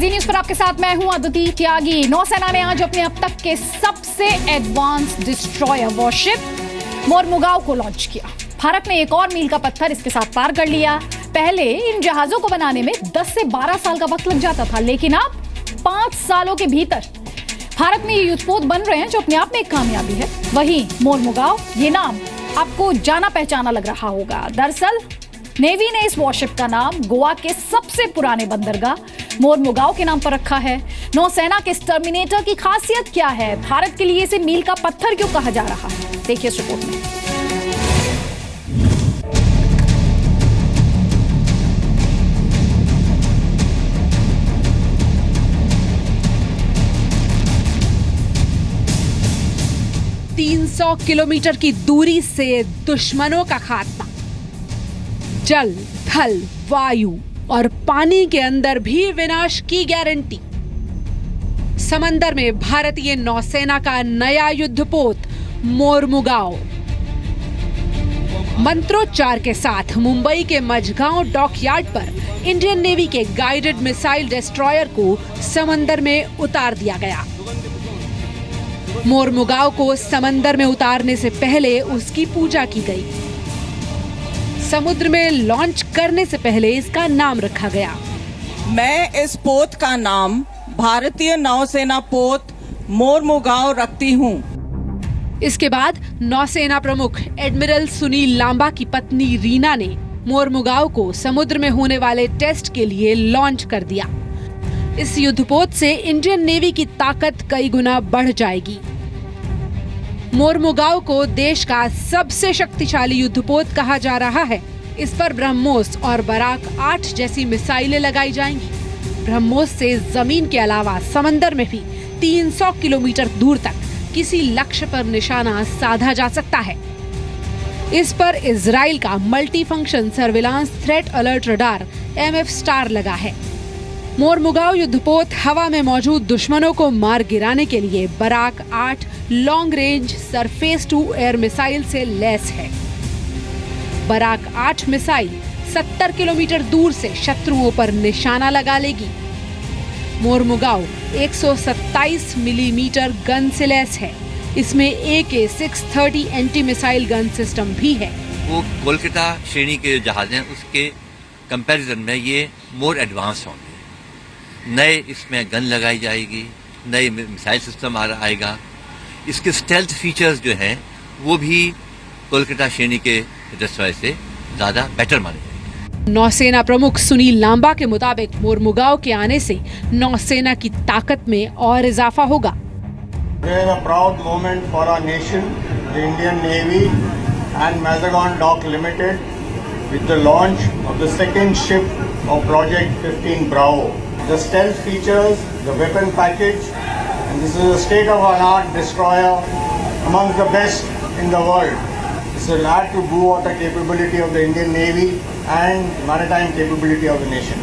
जी news पर आपके साथ मैं हूं अदिति त्यागी। नौसेना ने आज अपने अब तक के सबसे एडवांस डिस्ट्रॉयर वॉरशिप मोरमुगाव को लॉन्च किया। भारत ने एक और मील का पत्थर इसके साथ पार कर लिया। पहले इन जहाजों को बनाने में 10 से 12 साल का वक्त लग जाता था, लेकिन अब 5 सालों के भीतर भारत में ये युद्धपोत बन रहे हैं, जो अपने आप में एक कामयाबी है। वहीं मोरमुगाव, ये नाम आपको जाना पहचाना लग रहा होगा। दरअसल नेवी ने इस वॉरशिप का नाम गोवा के सबसे पुराने बंदरगाह मोरमुगाव के नाम पर रखा है। नौसेना के इस टर्मिनेटर की खासियत क्या है? भारत के लिए इसे मील का पत्थर क्यों कहा जा रहा है? देखिए इस रिपोर्ट में। सौ किलोमीटर की दूरी से दुश्मनों का खात्मा। जल, थल, वायु और पानी के अंदर भी विनाश की गारंटी। समंदर में भारतीय नौसेना का नया युद्धपोत मोरमुगाव। मंत्रोच्चार के साथ मुंबई के मझगांव डॉकयार्ड पर इंडियन नेवी के गाइडेड मिसाइल डिस्ट्रॉयर को समंदर में उतार दिया गया। मोरमुगाव को समंदर में उतारने से पहले उसकी पूजा की गई। समुद्र में लॉन्च करने से पहले इसका नाम रखा गया। मैं इस पोत का नाम भारतीय नौसेना पोत मोरमुगाव रखती हूँ। इसके बाद नौसेना प्रमुख एडमिरल सुनील लांबा की पत्नी रीना ने मोरमुगाव को समुद्र में होने वाले टेस्ट के लिए लॉन्च कर दिया। इस युद्धपोत से इंडियन नेवी की ताकत कई गुना बढ़ जाएगी। मोरमुगाव को देश का सबसे शक्तिशाली युद्धपोत कहा जा रहा है। इस पर ब्रह्मोस और बराक 8 जैसी मिसाइलें लगाई जाएंगी। ब्रह्मोस से जमीन के अलावा समंदर में भी 300 किलोमीटर दूर तक किसी लक्ष्य पर निशाना साधा जा सकता है। इस पर इजराइल का multi function surveillance threat alert radar MF star लगा है। मोरमुगाव युद्धपोत हवा में मौजूद दुश्मनों को मार गिराने के लिए Barak 8 long range surface to air missile से लैस है। बराक 8 मिसाइल 70 किलोमीटर दूर से शत्रुओं पर निशाना लगा लेगी। मोरमुगाव 127 मिलीमीटर गन से लैस है। इसमें AK-630 anti missile gun system भी है। वो कोलकाता श्रेणी के जहाज हैं, उसके कंपैरिजन में ये मोर एडवांस होंगे। नए इसमें गन लगाई जाएगी, नए मिसाइल सिस्टम आएगा। इसके स्टेल्थ फीचर्स जो हैं वो भी कोलकाता श्रेणी के डिस्ट्रॉयर से ज्यादा बेटर माने जाएंगे। नौसेना प्रमुख सुनील लांबा के मुताबिक मोरमुगाव के आने से नौसेना की ताकत में और इजाफा होगा। It is a proud moment for our nation, the Indian Navy and Mazagon Dock Limited, with the launch of the second ship of Project 15 Bravo. The stealth features, the weapon package, and this is a state-of-the-art destroyer amongst the best in the world. This will add to boost the capability of the Indian Navy and maritime capability of the nation.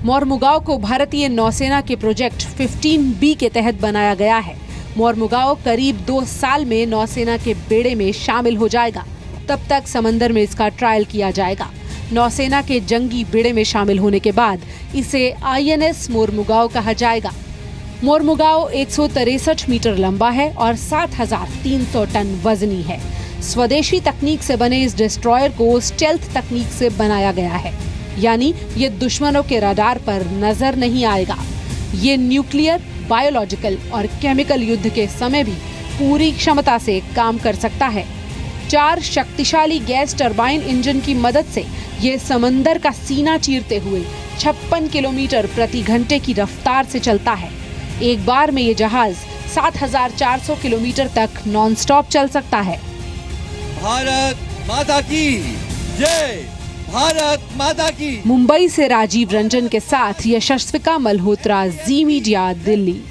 मोरमुगाव को भारतीय नौसेना के project 15B के तहत बनाया गया है। मोरमुगाव करीब 2 साल में नौसेना के बेड़े में शामिल हो जाएगा। तब तक समंदर में इसका ट्रायल किया जाएगा। नौसेना के जंगी बेड़े में शामिल होने के बाद इसे INS मोरमुगाव कहा जाएगा। मोरमुगाव 163 मीटर लंबा है और 7,300 टन वजनी है। स्वदेशी तकनीक से बने इस डिस्ट्रॉयर को स्टेल्थ तकनीक से बनाया गया है, यानी ये दुश्मनों के रडार पर नजर नहीं आएगा। ये न्यूक्लियर, बायोलॉजिकल और केमिकल युद्ध के समय भी पूरी क्षमता से काम कर सकता है। 4 शक्तिशाली गैस टरबाइन इंजन की मदद से ये समंदर का सीना चीरते हुए 56 किलोमीटर प्रति घंटे की रफ्तार से चलता है। एक बार में ये जहाज 7,400 किलोमीटर तक नॉनस्टॉप चल सकता है। भारत माता की जय, भारत माता की। मुंबई से राजीव रंजन के साथ यशस्विका मल्होत्रा, जी मीडिया, दिल्ली।